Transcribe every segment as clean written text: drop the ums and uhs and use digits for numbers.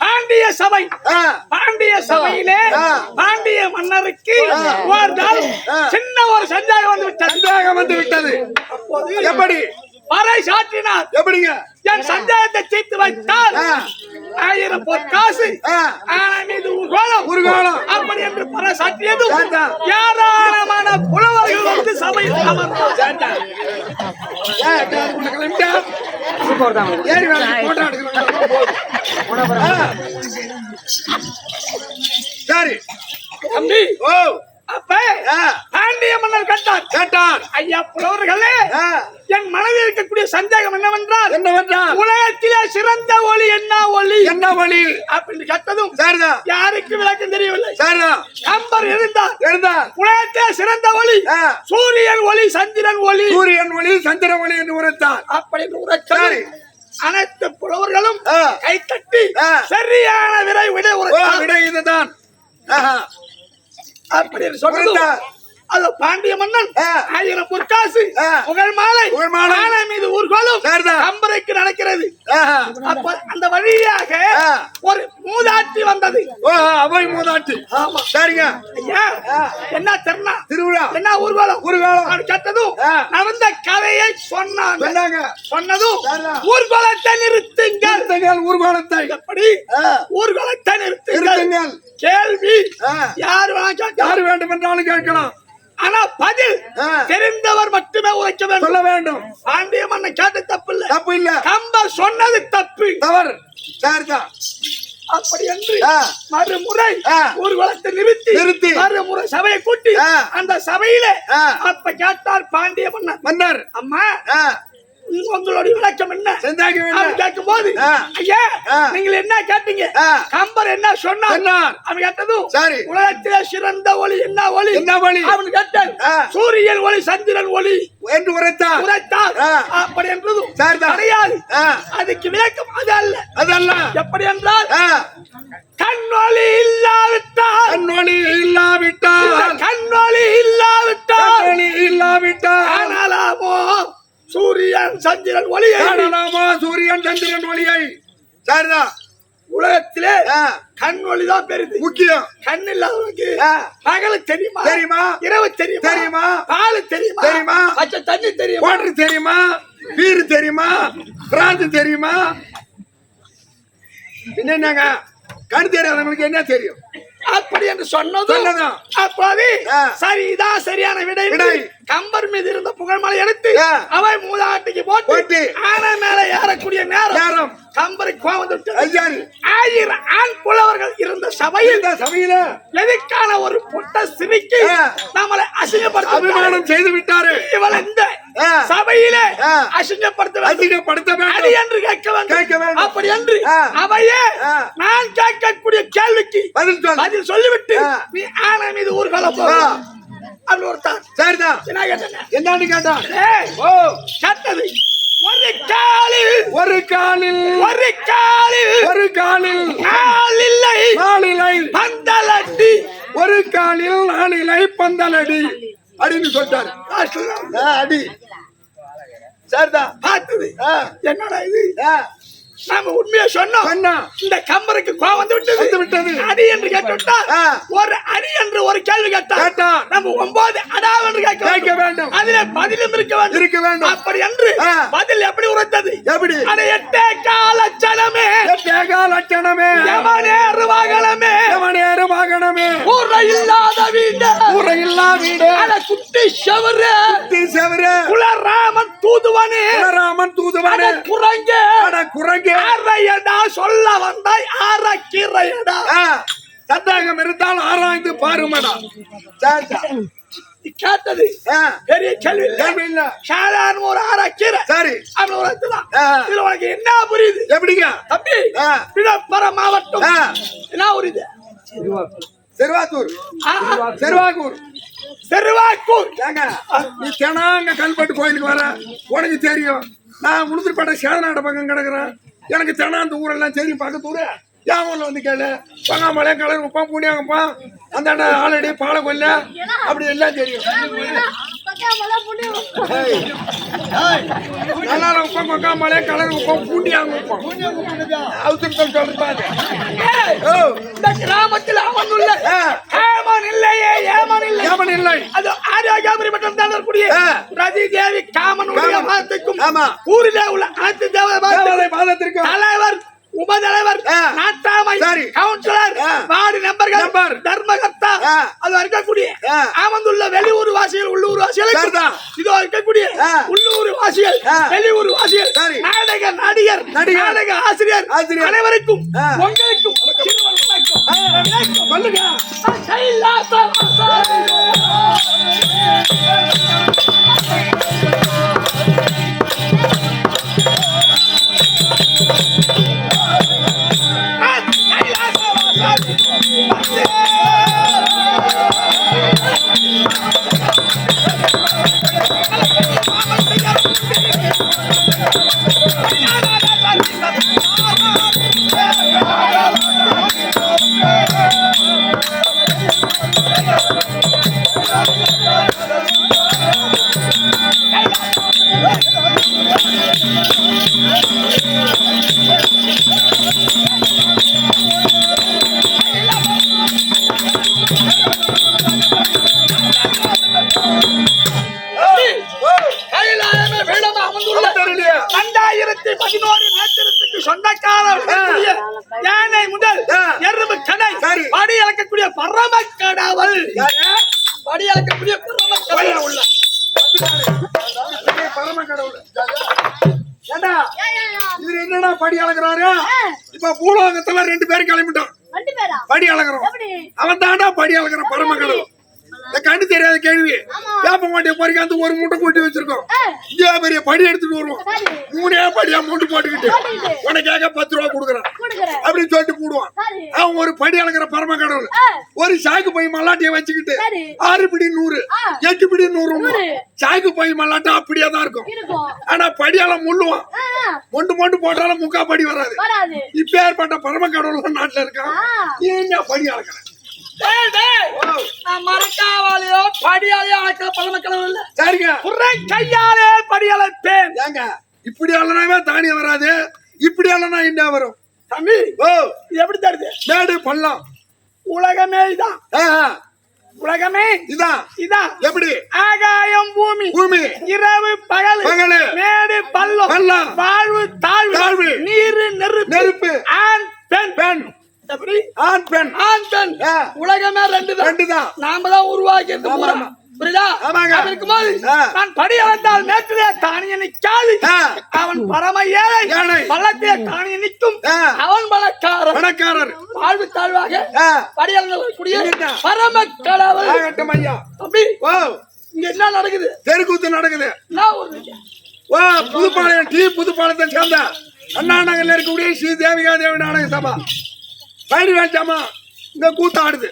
பாண்டிய சபை பாண்டிய சபையிலே பாண்டிய மன்னருக்கு ஒரு நாள் சின்ன ஒரு சந்தேகம் வந்து விட்டது. எப்படி பறை சாற்றினார்? எப்படிங்க? என் சந்தேகத்தை தீர்த்து வைத்தால் 1000 பொற்காசு மீது உருகாலம் அப்படி என்று பறை சாற்றியதும் ஏராளமான புலவர்கள் வந்து சபையில் அமர்ந்தார். சரி தம்பி, அப்ப பாண்டிய மன்னர் கேட்டார், ஐயா புலவர்களே, என் மனதில் இருக்கக்கூடிய சந்தேகம் என்னவென்றால் உலகத்திலே சிறந்த ஒளி என்ன ஒளி அப்படின்னு கேட்டதும் யாருக்கு விளக்கம் தெரியவில்லை. கம்பர் இருந்தார். உலகத்திலே சிறந்த ஒளி சூரியன் ஒளி சந்திரன் ஒளி என்று உரைத்தார். அப்படி உரைத்தார். அனைத்து புலவர்களும் கை தட்டி சரியான விடை இதுதான் அப்படின்னு சொல்றார். அது பாண்டிய மன்னன் 1000 பொற்காசு புகழ் மாலை மீது ஊர்கோலும் கம்பரைக்கு நடக்கிறது. அப்ப அந்த வழியாக ஒரு மூதாட்டி வந்தது. அவை மூதாட்டி. சரிங்க ஐயா, என்ன திருவிழா என்ன ஊர்வலம் கேட்டதும் நடந்த கதையை சொன்னதும் ஊர்வலத்தை நிறுத்துங்கள். ஊர்வலத்தை எப்படி? ஊர்வலத்தை நிறுத்துங்கள். கேள்வி யார் வேண்டும் என்றாலும் கேட்கலாம். ஆனா பதில் தெரிந்தவர் மட்டுமே உரைக்க சொல்ல வேண்டும். பாண்டிய மன்னன் கேட்ட தப்பு இல்ல, கம்பர் சொன்னது தவறு. சரிதான். அப்படி என்று மறுமுறை ஊர்வலத்தை நிறுத்தி மறுமுறை சபையை கூட்டி அந்த சபையில அப்ப கேட்டார் பாண்டிய மன்னர், அம்மா உங்களுடைய விளக்கம் என்ன கேட்கும் போது, ஐயா நீங்கள் என்ன கேட்டீங்க? கம்பர் என்ன சொன்னார்? அவன் கேட்டதும் உலகத்திலே சிறந்த ஒளி என்ன ஒளி அவன் கேட்டான். சூரியன் ஒளி சந்திரன் ஒளி என்று உரைத்தார். அப்படி என்றதும் கிடையாது. அதுக்கு விளக்கம் அதல்ல. எப்படி என்றால் கண்ணொளி இல்லாவிட்டால் காணலாமோ சூரியன் சந்திரன் ஒளியை. சரிதான். உலகத்திலே கண் ஒளிதான் பெருது முக்கியம். கண் இல்லாதவனுக்கு பகல் தெரியுமா இரவு தெரியுமா பால் தெரியுமா பச்சை தண்ணி தெரியுமா வாட்டர் தெரியுமா பீர் தெரியுமா பிராந்து தெரியுமா? என்னங்க கண் தெரியாதவங்களுக்கு என்ன தெரியும்? அப்ப அப்படி என்று சொன்னதும் அப்போது சரி இதான் சரியான விடை. கம்பர் மீது இருந்த புகழ்மலை எடுத்து அவை மூதாட்டிக்கு போட்டு ஆனை மேல ஏறக்கூடிய நேரம் கம்பருக்கு கோபம் வந்துட்டு 1000 ஆண் புலவர்கள் இருந்த சபையில் எதுக்கான ஒரு பொட்ட சிரிக்கு நம்மளை அசிங்கப்படுத்த அபிமானம் செய்து விட்டாரு. இவள் இந்த சபையிலே அசிங்கப்படுத்த வேண்டும் என்று கேட்க வேண்டும். அப்படி என்று அவையே நான் கேட்கக்கூடிய கேள்விக்கு பதில் சொல்லிவிட்டு நீ ஆனை மீது ஊர்வலம் போ அப்படி ஒருத்தான். சரிதான். என்னன்னு கேட்டான். கேட்டது ஒரு காலில் நாளில்லை பந்தலடி, ஒரு காலில் நாளிலை பந்தலடி அப்படின்னு சொல்லிட்டாரு. அடி சரிதான். பார்த்தது என்னடா இது? நாம உண்மையா சொன்னோம். இந்த கம்பருக்கு கோவம் வந்து விட்டது. அடி என்று கேட்டுட்டா ஒரு அடி என்று ஒரு கேள்வி கேட்டா நம்ம 9 அடா என்று கேட்க வேண்டும். அதிலே பதிலும் இருக்க வேண்டும். அப்படி என்று பதில் எப்படி உரைத்தது? எப்படி? அட எட்டே காலட்சணமே எவனேறு வாகனமே ஊரை இல்லாத வீடு அட குட்டி செவரு குலராமன் தூதுவனே குரங்கே ஆரையடா சொல்ல வந்தாய் ஆரக்கீரையடா. சந்தேகம் இருந்தால் ஆராய்ந்து பாருமடா. கேட்டது பெரிய கேள்வி இல்ல. சாதாரண ஒரு ஆரக்கீரை. சரி அப்படி உரைத்துதான். இதுல உனக்கு என்ன புரியுது? எப்படிங்க தம்பி? விழுப்புரம் மாவட்டம் என்ன புரியுது? செருவாக்கூர். நீ தினாங்க கல்பட்டு கோயிலுக்கு வர உனக்கு தெரியும். நான் உளுந்தூர்பேட்டை சேதநாட பக்கம் கிடக்குறேன். எனக்கு தினம் அந்த ஊரெல்லாம் தெரியும். பக்கத்து ஊரு என் ஊர்ல வந்து கேளு. பங்காமலை கலர் வைப்பான், பூண்டியாங்கப்பான், அந்த ஆலடி பாலக்கொல்ல அப்படி எல்லாம் தெரியும். எல்லாரும் வைப்பான், பங்காமலை கலர் வைப்பான், பூண்டியாங்க வைப்பான். அவசரம் சொல்றது கிராமத்தில் அவன் உள்ள ஏமன் இல்லை. அது ஆரோக்கியபுரி மட்டும் தான் இருக்கக்கூடிய ரதி தேவி காமனுடைய பாதத்துக்கும் ஊரிலே உள்ள அனைத்து தேவதை பாதத்திற்கும் தலைவர், உபதலைவர், நாட்டாமை, கவுன்சிலர், வார்டு மெம்பர்கள், தர்மகர்த்தா அது இருக்கக்கூடிய அமர்ந்துள்ள வெளியூர் வாசிகள், உள்ளூர் வாசிகள், இதோ இருக்கக்கூடிய உள்ளூர் வாசிகள், வெளியூர் வாசிகள், நாடக நடிகர், நாடக ஆசிரியர் அனைவருக்கும் உங்களுக்கும் சொல்லுங்க. யானை முதல் எறும்பு கடை படி அளக்கக்கூடிய பரம கடவுள். படி அளக்கக்கூடிய பரம கடவுள் உள்ள பரம கடவுள். ஏண்டா இது என்னடா படி அளக்குறாரு? இப்ப பூலோகத்துல 2 பேரும் கிளம்பிட்டோம். படி அளக்குறோம். அவன் தாண்டா படி அளக்குற பரம கடவுள். கண்டு தெரியாத கேள்வி. வேப்ப மாட்டிய பொறிக்காந்து ஒரு மூட்டை கூட்டி வச்சிருக்கோம். இதே பெரிய படி எடுத்துட்டு வருவோம். 3 படியா மூட்டு போட்டுக்கிட்டு உனக்காக 10 ரூபா கொடுக்குறான் அப்படின்னு சொல்லிட்டு போடுவான். அவன் ஒரு படி அளக்குற பரம கடவுள். ஒரு சாக்கு பை மல்லாட்டிய வச்சுக்கிட்டு 6 பிடி 100, 8 பிடி 100 சாக்கு பை மல்லாட்டம் அப்படியே தான் இருக்கும். ஆனா படியால முள்ளுவான். மொண்டு போட்டாலும் முக்கா படி வராது. இப்ப ஏற்பட்ட பரம கடவுள் நாட்டுல இருக்கான். என்ன படி அளக்குற? மரக்காவாலையோ படியாலையோ அழைக்கிற பரம கடவுள் இல்ல. சரிங்க. கையாலே படி அழைப்பேன். இப்படி அல்லனாவே தானியம் வராது. இப்படி அல்லனா என்ன வரும்? தம்பி எப்படி தருது? மேடு பள்ளம் உலகமே இதான். உலகமே இதான். எப்படி? ஆகாயம் பூமி இரவு பகல் மேடு பள்ளம் வாழ்வு தாழ்வு நீரு நெருப்பு ஆண் பெண். எப்படி? ஆண் பெண் மனிதன் உலகமே ரெண்டு தான் நாம தான் உருவாக்கி புரியுதா? அப்படி இருக்கும்போது நான் படி அளந்தால் மேற்றிலே தானிய நிற்காது. அவன் பரம ஏழை, பள்ளத்திலே தானிய நிற்கும். அவன் பணக்காரர் வாழ்வு தாழ்வாக படி அளந்தக்கூடிய பரம கடவுள். தம்பி இங்க என்ன நடக்குது? தெருக்கூத்து நடக்குது. புதுப்பாளையத்தை சேர்ந்த அண்ணா நகர்ல இருக்கக்கூடிய ஸ்ரீ தேவிகா தேவி நாடக சபா பயிர் வேண்டாமா இந்த கூத்து ஆடுது.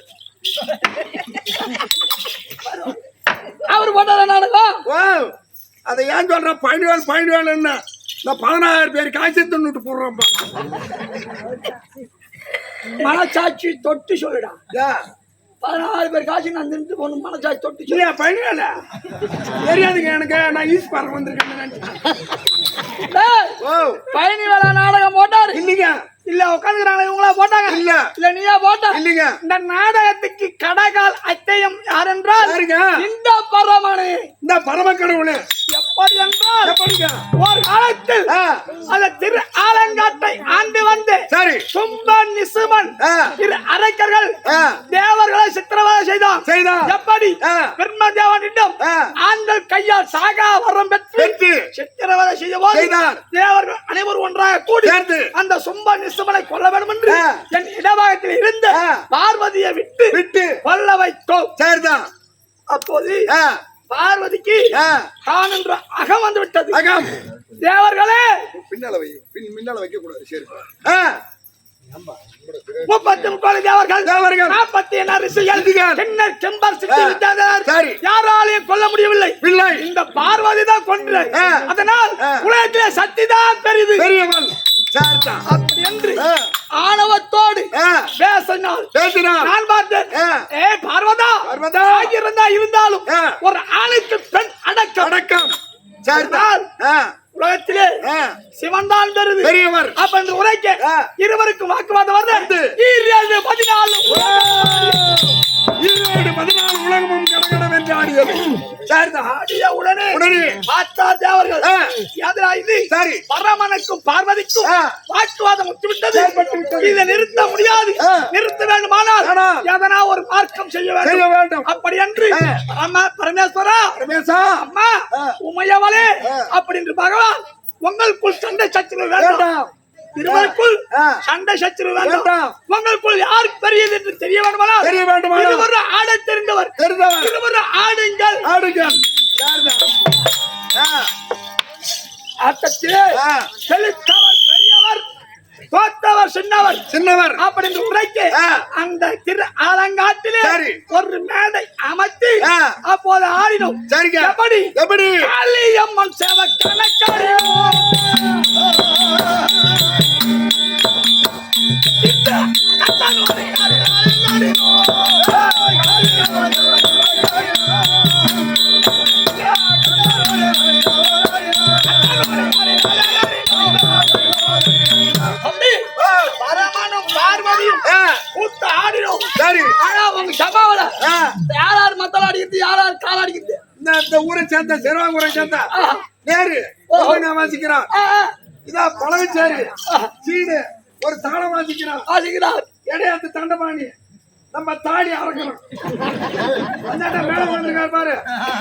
அவர் போட்டார நாடகம். அதை ஏன் சொல்ற? பயணிவேல் என்ன 16,000 பேர் காய்ச்சி தொண்ணூட்டு போடுறோம். மனசாட்சி தொட்டு சொல்லிடா. 16 பேர் காய்ச்சி நான் நின்று போகணும். மனசாட்சி தொட்டு சொல்லியா? பயணிவேல தெரியாதுங்க எனக்கு. நான் ஈஸ் பறக்க வந்திருக்கேன். பயணி வேலை நாடகம் போட்டாரு இல்லைங்க. இல்ல உட்காந்துக்கிறாங்க இவங்களா போட்டாங்க. இல்ல நீயா போட்ட? இல்லைங்க. இந்த நாடகத்துக்கு கடகால் அத்தையம் யார் என்றால் இந்த பரமனே, இந்த பரம கடவுளே. எப்படி என்றால் ஒரு காலத்தில் அந்த திரு ஆலங்காட்டை ஆண்டு வந்து சும்பன் நிசுமன் திரு அரக்கர்கள் தேவர்களை சித்திரவதை செய்தான். எப்படி பிரம்மதேவனிடம் ஆண்கள் கையால் சாகா வரம் பெற்று சித்திரவதை செய்த போது தேவர்கள் அனைவரும் ஒன்றாக கூடி அந்த சும்பன் நிசுமனை கொல்ல வேண்டும் என்று என் இடபாகத்தில் இருந்து பார்வதியை விட்டு கொல்ல வைத்தோம். சரிதான். அப்போது பார்வதிக்கு கான் என்ற அகம் வந்து விட்டது. அகம் தேவர்களே பின்னால வைக்க கூடாது. சரி 30 தேவர்கள் 40 ரிஷிகள் கிண்ணர் செம்பர் சித்தி வித்யாதரர் யாராலையும் கொல்ல முடியவில்லை. இந்த பார்வதி தான் கொன்று. அதனால் உலகத்திலே சக்தி தான் பெரியவள். அப்படி என்று ஆணவத்தோடு பேசினார். நான் பார்த்தேன். பார்வதா இருந்தாலும் ஒரு ஆணுக்கு பெண் அடக்கம். உலகத்திலே சிவன் தான் பெரியவர். அப்ப என்று உரைக்க இருவருக்கும் வாக்குவாதம் வருது. 14 உலகமும் கடகடம் என்று ஆடியது. ஆடிய உடனே பார்த்தார் தேவர்கள். சரி பரமனுக்கும் பார்வதிக்கும் வாக்குவாதம் விட்டது. இதை நிறுத்த முடியாது. நிறுத்த வேண்டுமானால் எதனா ஒரு மார்க்கம் செய்ய வேண்டும். அப்படி என்று பரமேஸ்வரா அம்மா உமையவளே அப்படி என்று பகவான் உங்களுக்குள் சண்டை சச்சரவு வேண்டாம். இருவருக்குள் சண்டை சச்சரவு வேண்டாம். உங்களுக்குள் யார் பெரியது என்று தெரிய வேண்டுமானால் இருவரும் ஆட தெரிந்தவர். இருவரும் ஆடுங்கள். ஆட்டத்திலே செலுத்தவர் பெரியவர், தோத்தவர் சின்னவர் அப்படி என்று உரைக்க அந்த திரு ஆலங்காட்டிலே ஒரு மேடை அமைத்து அப்போது ஆடினோம். எப்படி காளியம்மன் சேவை கணக்காரி பார்வதியும் கூத்து ஆடினோம். ஆனா உங்க சபாவில யார் மத்தலாடிக்கிறது, யார் காலாடிக்கிறது? இந்த ஊரை சேர்ந்த செருவாங்குரை சேர்ந்த நேரு வாசிக்கிறார். இதா பழகச்சாரி சீடு ஒரு தாளம் வாசிக்கிறார். இடையாத்து தண்டபாணி நம்ம தாடி அறக்கணும். மேல வந்திருக்காரு பாரு.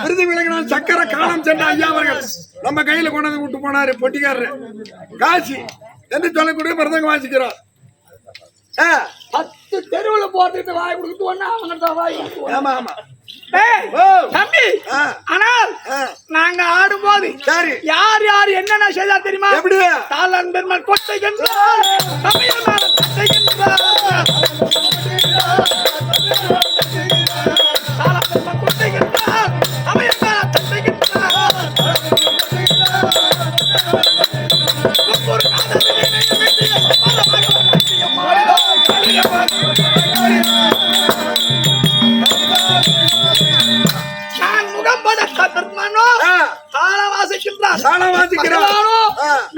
விருது விலகினால் சக்கர காலம் சென்ற ஐயா அவர்கள் நம்ம கையில கொண்டாந்து விட்டு போனாரு. பொட்டிக்காரரு காசி என்று சொல்லக்கூடிய மருந்தங்க வாசிக்கிறார். 10 தெருவுல போட்டுட்டு வாய் கொடுத்து ஒண்ணு அவங்க வாய். ஆமா ஆமா தம்பி. ஆனால் நாங்க ஆடும்போது யார் யார் என்னென்ன செய்தா தெரியுமா? எப்படி தாளன் பெருமாள் கொட்டைகின்றார், தமிழ்நாடு கொட்டைகின்றார், தாளன் பெருமாள் கொட்டைகின்றார், தமிழ்நாடு கொட்டைகின்றார். ஒவ்வொரு நான் முகம் படத்த பெருமானோ தாள வாசிக்கின்றார்.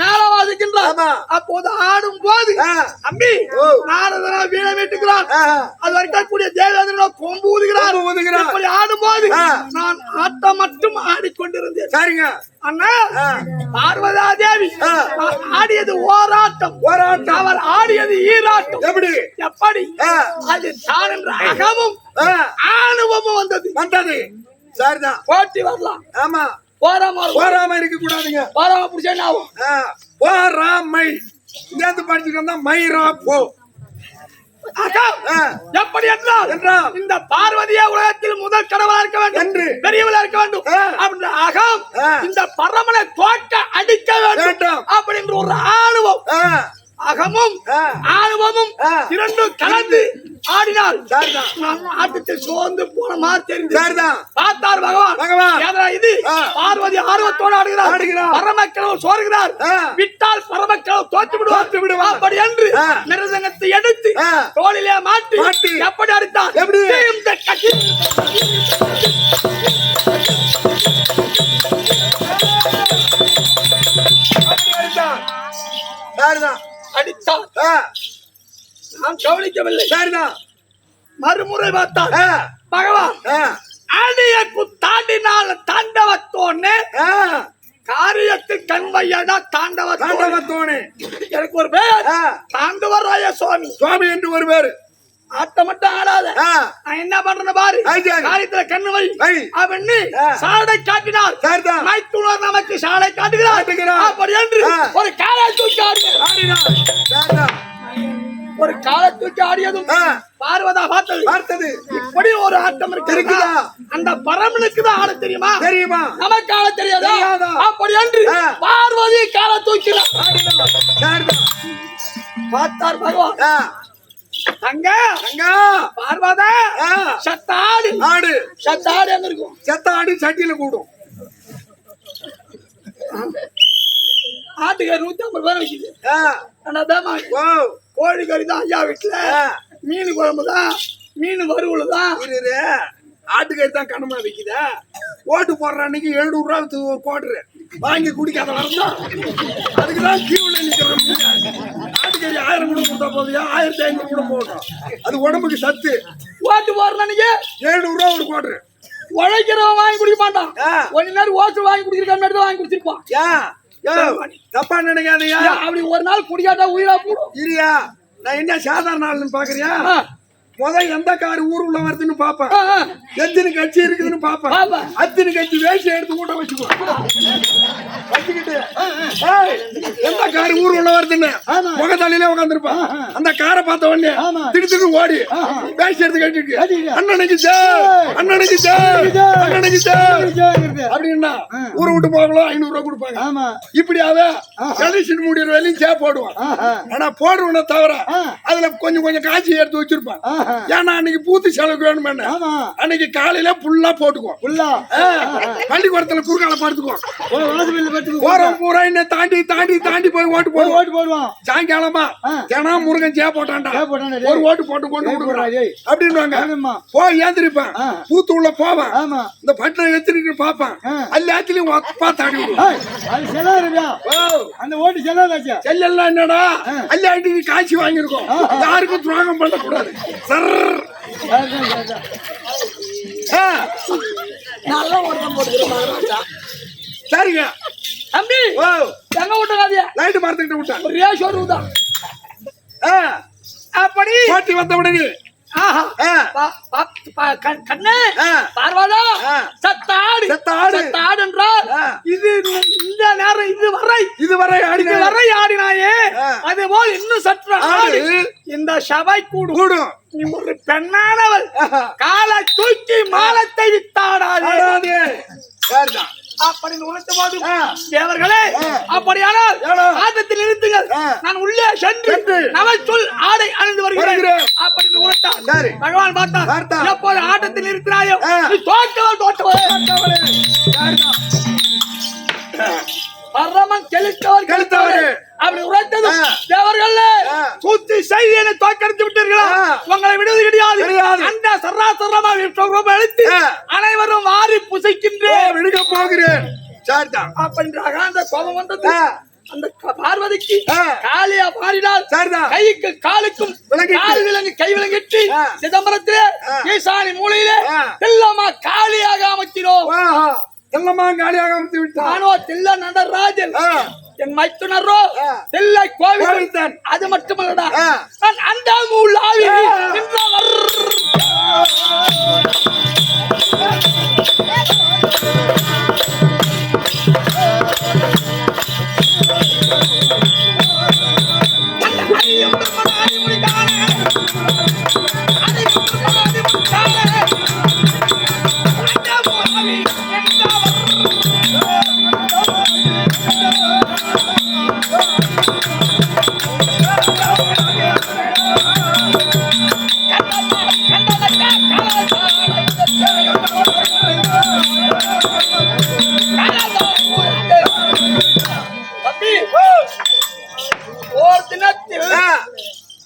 மேல வாசிக்கின்றார். அப்போது ஆடும் போது அம்பி நாரதனா வீணை மீட்டுகிறான். அது வரைக்கும் கூடிய தேவேந்திரனோ கொம்பு ஊதுகிறார். அப்படி ஆடும் போது நான் ஆட்டம் மட்டும் ஆடிக்கொண்டிருந்தேன். சரிங்க அண்ணா பார்வதா தேவி ஆடியது ஓராட்டம். அவர் ஆடியது ஈராட்டம். எப்படி அது தான் என்ற அகமும் ஆணவமும் வந்தது. சரிதான் போட்டி வரலாம். ஆமா போராம இருக்க கூடாதுங்க. போராம பிடிச்சா என்ன ஆகும்? போராமை இங்க படிச்சுட்டு வந்தா மயிரா போ. எப்படி என்றால் இந்த பார்வதியே உலகத்தில் முதல் கடவுளா இருக்க வேண்டும் என்று பெரியவளா இருக்க வேண்டும் அப்படின்ற அகம் இந்த பரமனை தோட்ட அடிக்க வேண்டும் அப்படின்ற ஒரு ஆணவம். அகமும் ஆணவமும் இரண்டும் கலந்து ஆடினால் ஆட்டத்தில் சோர்ந்து போன மாதிரி தெரிந்து பார்த்தார் பகவான். இது பார்வதி ஆர்வத்தோடு ஆடுகிறார். பரமக்கடவுள் சோறுகிறார். விட்டால் பரமக்கடவுள் தோற்று விடுவார். அப்படி என்று மிருதங்கத்தை எடுத்து தோளிலே மாட்டி எப்படி அடித்தார்? அடித்தார். நான் கவனிக்கவில்லை. மறுமுறை பார்த்தார் பகவான். அடிய குத்தாண்டினால் தாண்டவத்தோன்னு காரியத்தில் கண்மையடா தாண்டவத்தோனே. எனக்கு ஒரு பேர் தாண்டவராய சுவாமி என்று ஒரு பேரு. ஆட்ட மட்டும் ஆடாத. நான் என்ன பண்றேன்னு பாரு. காரியத்துல கண்ணு வை அப்படின்னு சாடை காட்டினார். மைத்துனர் நமக்கு சாடை காட்டுகிறார். அப்படி என்று ஒரு காலை தூக்கி ஆடினார். ஒரு காலை தூக்கி ஆடியதும் பார்வதா பார்த்தது. இப்படி ஒரு ஆட்டம் இருக்கு. அந்த பரமனுக்கு தான் ஆட தெரியுமா? நமக்கு ஆட தெரியாதா? அப்படி என்று பார்வதி காலை தூக்கினார். பார்த்தார் பகவான். அங்க பார்வதா சத்தாடு எங்க இருக்கும்? சத்தாடு சட்டியில கூடும். ஆட்டுக்காரி 150 ரூபாய் விக்குது. கோழி கறி தான் ஐயா வீட்டுல. மீன் குழம்பு தான், மீன் வறுவல் தான். ஆட்டுக்கறி தான் கனமா விக்குத. ஓட்டு போடுற அன்னைக்கு 700 ரூபாய் ஒரு கோட்டரு வாங்கி குடிக்காத வரணும். அதுக்குதான் கீவுல நிக்கிறோம். ஆட்டுக்கறி 1000 கூட கொடுத்தா போதியா, 1500 கூட போட்டோம். அது உடம்புக்கு சத்து. ஓட்டு போடுற அன்னைக்கு 700 ரூபாய் ஒரு கோட்டரு. உழைக்கிறவன் வாங்கி குடிக்க மாட்டான். கொஞ்ச நேரம் ஓட்டு வாங்கி குடிக்கிறா வாங்கி குடிச்சிருப்பான். தப்பா நினைக்காதீங்க. அப்படி ஒரு நாள் குடிக்காட்டா உயிரா போடும். இல்லையா? நான் என்ன சாதாரண ஆளுன்னு பாக்குறியா? முதல் எந்த காரு ஊருக்குள்ள வருதுன்னு பாப்பேன். எத்தனை கட்சி இருக்குதுன்னு பாப்பேன். அத்தனை கட்சி வேஷ்டி எடுத்து கூட வச்சுக்கிட்டு எந்த காரு ஊருக்குள்ள வருதுன்னு முகத்தாலிலே உட்காந்துருப்பான். அந்த காரை பார்த்த உடனே திடுத்து ஓடி வேஷ்டி எடுத்து கட்டிட்டு அண்ணனுக்கு அப்படின்னா ஊரை விட்டு போகலாம் 500 ரூபாய் கொடுப்பாங்க. இப்படியாவே எலெக்ஷன் முடிகிற வேலையும் சே போடுவான். ஆனா போடுவன தவிர அதுல கொஞ்சம் காட்சி எடுத்து வச்சிருப்பான். ஏன்னா அன்னைக்கு பூத்து செலவுக்கு வேணும். அன்னைக்கு காலையில புல்லா போட்டுக்குவோம். பள்ளிக்கூடத்துல குறுக்கால படுத்துக்குவோம். போறோம் பூரா என்ன தாண்டி போய் ஓட்டு போடுவோம். சாயங்காலமா தினம் முருகன் ஜே போட்டான்டா ஒரு ஓட்டு போட்டு கொண்டு அப்படின்னு போய் ஏந்திரிப்பான். பூத்து உள்ள போவான். இந்த பட்டை எடுத்துட்டு பாப்பான். எல்லாத்துலயும் தாண்டி அந்த ஓட்டு செல்லாம் என்னடா எல்லா காட்சி வாங்கிருக்கோம். யாருக்கும் துரோகம் பண்ணக்கூடாது. சரிங்க தம்பி எங்க விட்டாதியா? லைட் மரத்துக்கிட்ட விட்டான். ரேஷோர் விட்டான். அப்படி போட்டி வந்த உடனே கண்ணே பார்வாதா சத்தாடு என்றால் இது இந்த நேரம் இதுவரை ஆடினாயே அதுபோல் இன்னும் சற்று ஆடு. இந்த சபை கூடும். நீ ஒரு பெண்ணானவள் காலை தூக்கி மாலத்தை வித்தாடாதே. அப்படின்னு உணர்த்த போது தேவர்களே அப்படியானால் ஆட்டத்தில் நிறுத்துங்கள். நான் உள்ளே சென்று நவல் சொல் ஆடை அணிந்து வருகிறேன் அப்படின்னு உணர்த்தார். பகவான் பார்த்தார். எப்போது ஆட்டத்தில் இருக்கிறாயோ தோற்றவளே பரமன் கெழுத்தவர் அப்படி உரைத்தது. தேவர்கள் கூத்து செய்தி என தோற்கடித்து விட்டீர்களா? உங்களை விடுவது கிடையாது. அந்த சராசரமா எழுத்து அனைவரும் வாரி புசைக்கின்றேன். விடுக்க போகிறேன் அப்படின்ற அகாந்த கோபம் வந்தது. அந்த பார்வதிக்கு காளியா மாறினால் கைக்கு காலுக்கும் கால் விலங்கு கை விலங்கிட்டு சிதம்பரத்திலே ஈசானி மூலையிலே தில்லமா காளியாக அமைக்கிறோம். தில்லமா காளியாக அமைத்து விட்டார். நானோ தில்ல நடராஜன், என் மைத்துனரோ தில்லை கோவில் தான். அது மட்டுமல்லடா, நான் அந்த மூலாவி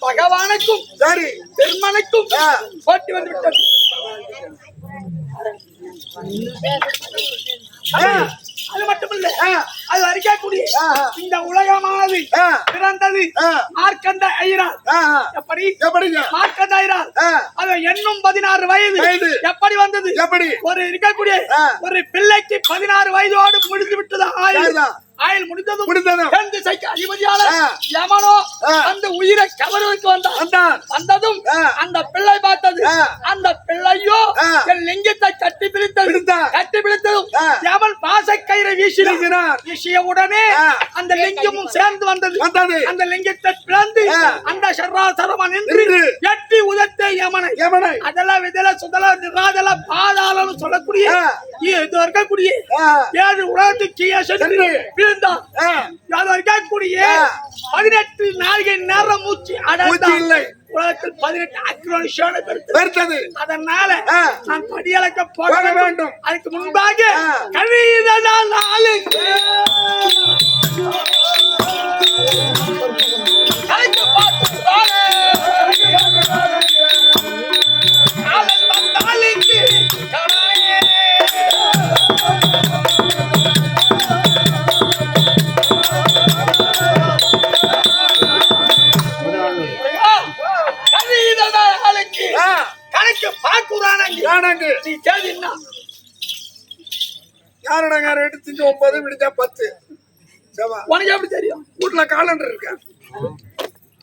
பகவானுக்கும் பெருமனுக்கும் போட்டி வந்து விட்டது. அது மட்டுமல்ல, அது அறிக்கக்கூடிய இந்த உலகமானது பிறந்தது மார்க்கண்ட ஐயரால். எப்படி மார்க்கண்ட ஐயரால் அது என்னும் 16 வயது எப்படி வந்தது? ஒரு இருக்கக்கூடிய ஒரு பிள்ளைக்கு 16 வயதோடு முடிந்து விட்டது ஆயுள் முடிந்ததும் அதிபதியாளர் யமனோ அந்த உயிரை கவர்வதற்கு வந்ததும் அந்த பிள்ளை பார்த்தது. அந்த பிள்ளையோ என் லிங்கத்தை கட்டி பிடித்ததும் யமன் பாசக்கயிறை வீசிய உடனே அந்த லிங்கமும் சேர்ந்து வந்தது. அந்த லிங்கத்தை பிளந்து அந்த சராசரமா நின்று எட்டி உதத்தை யமனை அதெல்லாம் விதல சுதல நிராதல பாதாளம் சொல்லக்கூடிய இது இருக்கக்கூடிய 7 உலகத்துக்கு இருக்கக்கூடிய 18 நாளிகை நேரம் மூச்சு அடர்ந்த உலகத்தில் 18 அக்ரோனிஷான பெருத்தது. அதனால நான் படியளக்க போக வேண்டும். அதுக்கு முன்பாக கழிதனால் நாளுக்கு கணக்கு பாக்குறானங்க. நீ கேள்வி என்ன? யாரோட 9 விடிஞ்சா 10. உனக்கு எப்படி தெரியும்? வீட்டுல காலண்டர் இருக்க.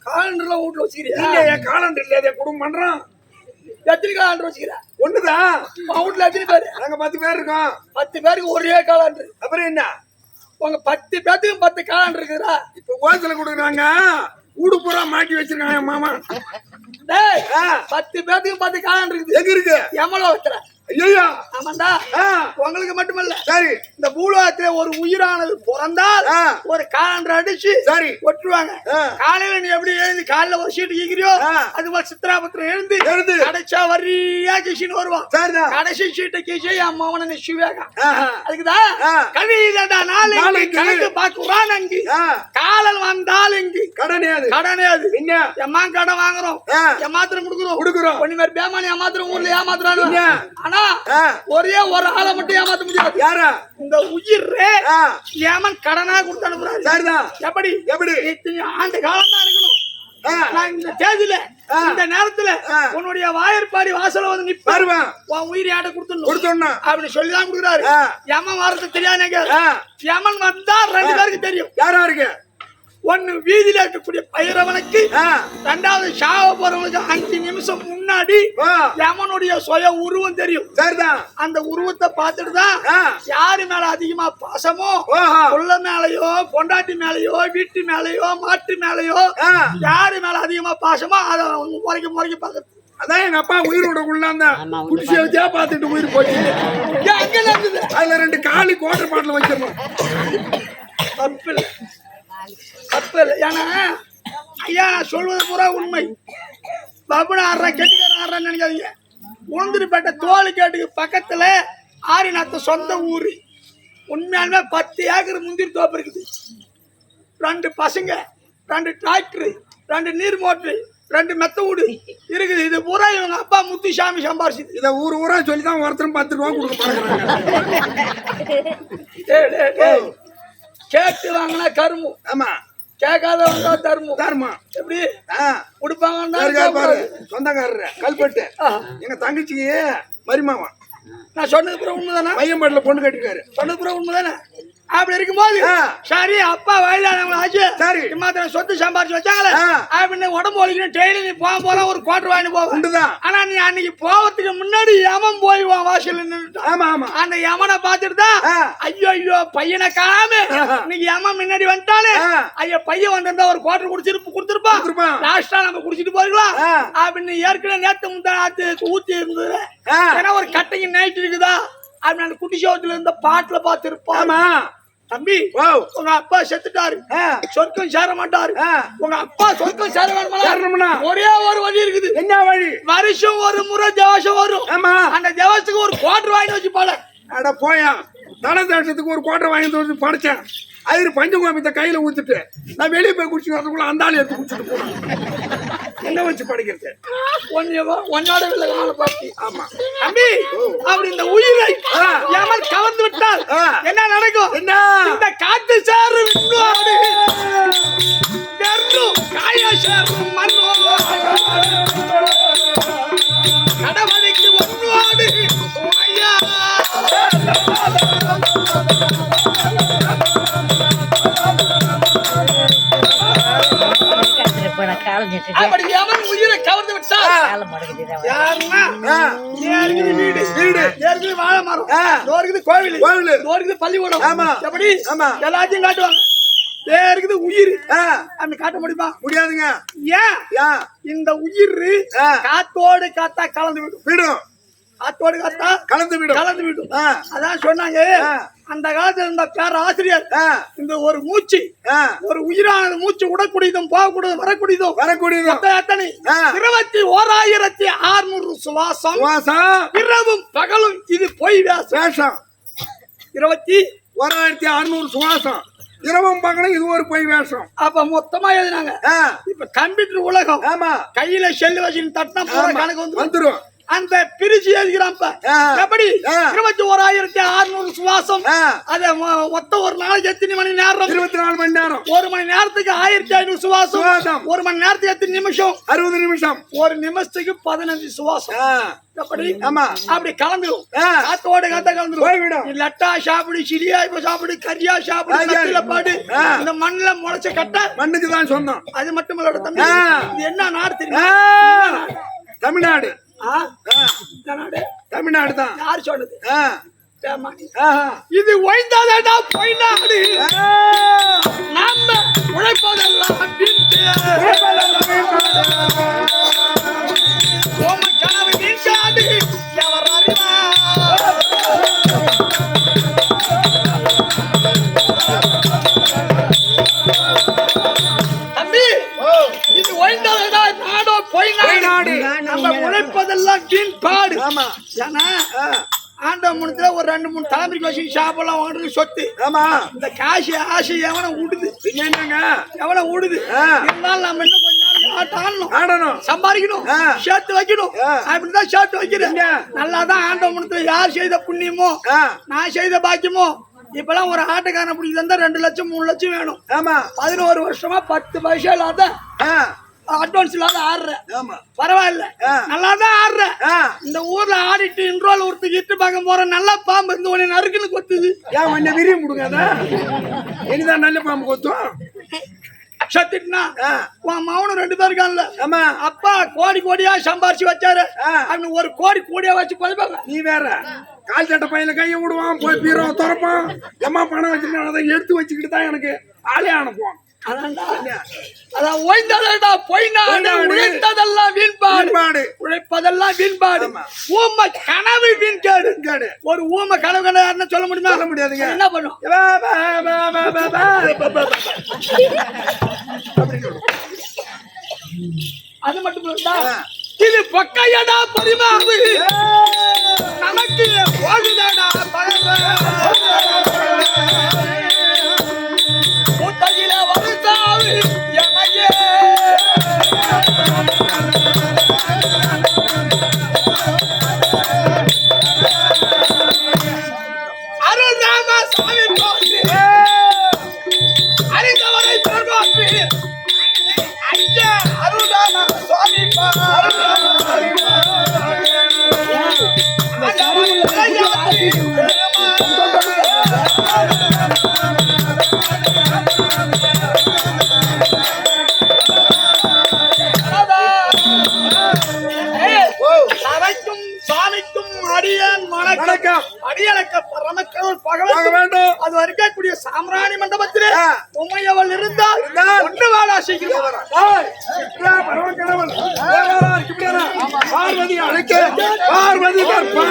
காலண்டர்ல வீட்டுல வச்சுக்கிறியா? என் காலண்டர் இல்லையா? குடும்பம் பண்றான். எத்தனை காலண்டர் வச்சுக்கிற? ஒண்ணுதான். வீட்டுல எத்தனை பேரு? நாங்க 10 பேர் இருக்கோம். 10 பேருக்கு ஒரே காலண்டர். அப்புறம் என்ன? உங்க 10 பேத்துக்கும் 10 காலண்டர் இருக்குதா? இப்ப ஓசல கொடுக்குறாங்க. ஊடு பூரா மாட்டி வச்சிருக்காங்க என் மாமா. 10 பேத்துக்கும் 10 காலண்டர் இருக்குது. எங்க இருக்கு? எமலோ வைக்கிற. ஐயா ஆமாண்டா. உங்களுக்கு மட்டுமல்ல, சரி இந்த பூலோகத்துல ஒரு உயிரானது பிறந்தால் ஒரு காலண்டர் அடிச்சு ஒட்டுவாங்க. காலையில நீ எப்படி எழுந்து காலையில ஒரு சீட்டு கேக்குறியோ அது மாதிரி சித்ராபத்திரம் எழுந்து கடைச்சா வரியா கிஷின்னு வருவான். கடைசி சீட்டை கிஷி என் மாமன சிவேகா. அதுக்குதான் கவிதா நாளைக்கு கணக்கு பாக்குறான். அங்கு காலல் வந்தால் இங்கு கடனையாது எம்மா கடன் வாங்குறோம், ஏமாத்திரம் கொடுக்குறோம். ஒண்ணு மாதிரி பேமானி ஏமாத்திரம் ஊர்ல ஏமாத்துறாங்க. ஆனா ஒரே ஒரு ஆளை மட்டும் ஏமாத்த முடியாது. யாரா? இந்த உயிரே ஏமன் கடனா கொடுத்து அனுப்புறாரு. சரிதான். எப்படி ஆண்டு காலம் தான் இருக்கணும். நான் இந்த தேதியில இந்த நேரத்துல உன்னுடைய வாயற்பாடி வாசல வந்து நிப்பாருவேன், உன் உயிரை ஆட்ட கொடுத்துடணும் அப்படி சொல்லிதான் கொடுக்குறாரு. யமன் வாரத்துக்கு தெரியாது. யமன் வந்தா 2 பேருக்கு தெரியும். யாரா இருக்கு? ஒன்னு வீதியில இருக்கக்கூடிய பைரவனுக்கு, 2வது சாவ போறவனுக்கு 5 நிமிஷம் முன்னாடி யமனுடைய சுய உருவம் தெரியும். அந்த உருவத்தை பார்த்துட்டு தான் யாரு மேல அதிகமா பாசமோ, புள்ள மேலையோ, பொண்டாட்டி மேலையோ, வீட்டு மேலையோ, மாட்டு மேலையோ யாரு மேல அதிகமா பாசமோ அதை முறைக்க பார்க்க. அதான் எங்க அப்பா உயிரோட உள்ள குடிசை வச்சா பார்த்துட்டு உயிர் போச்சு. அங்க நடந்தது. அதுல 2 காலி கோட்டர் பாட்டில் வச்சிருந்தோம். தப்பு இல்லை. ஏன்னா ஐயா நான் சொல்வது பூரா உண்மை. பபுனா ஆடுறா கெட்டிக்காரன் ஆடுறான்னு நினைக்காதீங்க. உளுந்தூர்பேட்டை தோலுக்கேட்டுக்கு பக்கத்துல ஆரிநாத்து சொந்த ஊரு. உண்மையாலுமே 10 ஏக்கர் முந்திரி தோப்பு இருக்குது. 2 பசங்க, 2 டிராக்டர், 2 நீர் மோட்டரு, 2 மெத்த வீடு இருக்குது. இது பூரா இவங்க அப்பா முத்துசாமி சம்பாரிச்சு. இதை ஊரா சொல்லிதான் ஒருத்தரும் 10 ரூபா கொடுக்க மாட்டேங்கிறாங்க. கேட்டு வாங்கினா கரும்பு. ஆமா கேட்காதவங்க தர்மம் தர்மம் எப்படி ஆ, கொடுப்பாங்கன்னா இருக்காரு பாரு சொந்தக்காரரு கல்பட்டு எங்க தங்கச்சிக்கு மரிமாவன் நான் சொன்னது பிறகு உண்மைதானே பையன்பாட்டுல பொண்ணு கட்டிருக்காரு சொன்னது பிறகு உண்மைதானே அப்படி இருக்கும்போது சரி அப்பா வயதானவங்க ஆச்சு சரி இம்மாத்திர சொத்து சம்பாரிச்சு வச்சாங்களே அப்படின்னு உடம்பு ஒழிக்கணும் டெய்லி நீ போல ஒரு குவார்டர் வாங்கி போவ உண்டுதான் ஆனா நீ அன்னைக்கு போவதுக்கு முன்னாடி யமன் போய்வான் வாசல் நின்னுட்டான் ஆமா ஆமா அந்த யமனை பார்த்துட்டு தான் ஐயோ ஐயோ பையனை காணாம இன்னைக்கு யமன் முன்னாடி வந்துட்டானே ஐயோ பையன் வந்திருந்தா ஒரு குவார்டர் கொடுத்துருப்பான் லாஸ்டா நம்ம குடிச்சிட்டு போயிருக்கலாம் அப்படின்னு ஏற்கனவே நேத்து முந்தாத்து ஊத்தி இருந்தது ஏன்னா ஒரு கட்டைக்கு நைட் இருக்குதா அப்படின்னு அந்த குட்டி சோத்துல இருந்த பாட்டுல பார்த்திருப்பான் ஆமா தம்பி உங்க அப்பா செத்துட்டாரு சொர்க்கம் சேர மாட்டாரு உங்க அப்பா சொர்க்கம் சேர வேணுமா ஒரே ஒரு வழி இருக்குது என்ன வழி வருஷம் ஒரு முறை தேவசம் வரும் ஆமா அந்த தேவசத்துக்கு ஒரு குவார்டர் வாங்கி வச்சு பாட அட போயா தன தேசத்துக்கு ஒரு கோட்டை வாங்கி வந்து படிச்சேன் அது பஞ்சகோபத்தை கையில ஊத்துட்டு நான் வெளியே போய் குடிச்சு வரதுக்குள்ள அந்த ஆள் எடுத்து குடிச்சிட்டு போனேன் என்ன வச்சு படிக்கிறது ஒன்னோட விலகமான பாட்டி ஆமா தம்பி அப்படி இந்த உயிரை எவன் கவர்ந்து விட்டால் என்ன நடக்கும் என்ன இந்த காத்து சேரு விண்ணோடு வெறும் காய சேரும் மண்ணோடு கடவுளுக்கு ஒன்னோடு ஐயா அப்படி எவன் உயிரை கவர்ந்து விட்டால் வீடு வாழை மரம் கோவில் பள்ளிக்கூடம் எப்படி எல்லாத்தையும் காட்டுவாங்க இருக்குது உயிர் அப்படி காட்ட முடியுமா முடியாதுங்க ஏன் இந்த உயிர் காத்தோடு காத்தா கலந்து விடும் காத்தோடு காத்தா கலந்து விடும் அதான் சொன்னாங்க அந்த காலத்துல இருந்த பேர ஆசிரியர் இந்த ஒரு மூச்சு ஒரு உயிரானது மூச்சு விடக்கூடியதும் போகக்கூடியதும் வரக்கூடியதும் எத்தனை 21,600 சுவாசம் இரவும் பகலும் இது பொய் வேஷம் 21,600 சுவாசம் இரவும் பகலும் இது ஒரு பொய் வேஷம் அப்ப மொத்தமா எழுதினாங்க இப்ப கம்ப்யூட்டர் உலகம் கையில செல்லு வச்சு தட்டினா கணக்கு வந்துரும் அந்த பிரிச்சு எழுதிக்கிறான் எப்படி 21,600 சுவாசம் அத மொத்த ஒரு நாளைக்கு எத்தனை மணி நேரம் 24 மணி நேரம் ஒரு மணி நேரத்துக்கு 1,500 சுவாசம் ஒரு மணி நேரத்துக்கு எத்தனை நிமிஷம் 60 நிமிஷம் ஒரு நிமிஷத்துக்கு 15 சுவாசம் எப்படி ஆமா அப்படி கலந்துரும் காத்தோட காத்த கலந்துரும் நீ லட்டா சாப்பிடு சிரியா இப்ப சாப்பிடு கரியா சாப்பிடு கட்டில பாடு இந்த மண்ணுல முளைச்ச கட்ட மண்ணுக்கு தான் சொந்தம் அது மட்டும் இல்ல தம்பி இது என்ன நாடு தெரியுமா தமிழ்நாடு தமிழ்நாடு தான் யார் சொன்னது இது ஒய்ந்தாதடா பொய்நாடு நாம உழைப்பதெல்லாம் கனவு நீங்காது எவர் அறிவா தம்பி இது ஒய்ந்தாதடா நாடோ பொய்நாடு நம்ம உழைப்பதெல்லாம் வீண் பாடு ஏன்னா ஆண்ட முன்னத்துல ஒரு 2-3 தலைமுறைக்கு வச்சு சாப்பிடலாம் வாங்குறது சொத்து இந்த காசு ஆசை எவனை விடுது எவனை விடுது இருந்தாலும் நம்ம இன்னும் கொஞ்ச நாளைக்கு ஆடணும் சம்பாதிக்கணும் சேர்த்து வைக்கணும் அப்படிதான் சேர்த்து வைக்கிறேன் நல்லாதான் ஆண்ட முன்னத்துல யார் செய்த புண்ணியமோ நான் செய்த பாக்கியமோ இப்பெல்லாம் ஒரு ஆட்டுக்காரன் பிடிக்குது 2 லட்சம் 3 லட்சம் வேணும் 11 வருஷமா 10 பைசா இல்லாத அட்வான்ஸ் இல்லாத ஆடுறேன் பரவாயில்ல நல்லாதான் ஆடுறேன் இந்த ஊர்ல ஆடிட்டு இன்ட்ரோல் ஒருத்துக்கு இட்டு பார்க்க போற நல்ல பாம்பு இருந்து உன்னை நறுக்குன்னு கொத்துது ஏன் கொஞ்சம் விரிய முடுங்காதா இனிதான் நல்ல பாம்பு கொத்தும் சத்திட்டுனா உன் மவனும் 2 பேர் இருக்கான்ல அப்பா கோடியா சம்பாரிச்சு வச்சாரு அவனு ஒரு கோடியா வச்சு பதிப்பாங்க நீ வேற கால் சட்டை பையில கையை விடுவான் போய் பீரோ திறப்பான் எம்மா பணம் வச்சிருக்கான் அதை எடுத்து வச்சுக்கிட்டு தான் எனக்கு ஆளே அனுப்புவான் அதான் ஓய்ந்ததடா பொய்நாடு உழைத்ததெல்லாம் வீண்பாடு உழைப்பதெல்லாம் வீண்பாடு ஊம கனவு வீண்காடு ஒரு ஊம கனவு கண்டாருன்னு சொல்ல முடியுமா சொல்ல முடியாதுங்க என்ன பண்ணும் அது மட்டும் இல்ல இது பக்கையடா பரிமாவு நமக்கு போகுதடா முட்டையில வருதாவு எமையே அருள் ராம சாமி அறிந்தவரை தர்மாற்றி வணக்கம். அடியளக்க பரமக்கடவுள் போக பகவான் வேண்டும். அது இருக்கக்கூடிய சாம்ராணி மண்டபத்திலே உமையவள் இருந்தால் ஒன்று வாடா சீக்கிரம் ஏய், இப்படியா பரமக்கடவுள்? தேவாரா, இப்படியாடா? பார்வதி அழைக்க பார்வதி கற்பா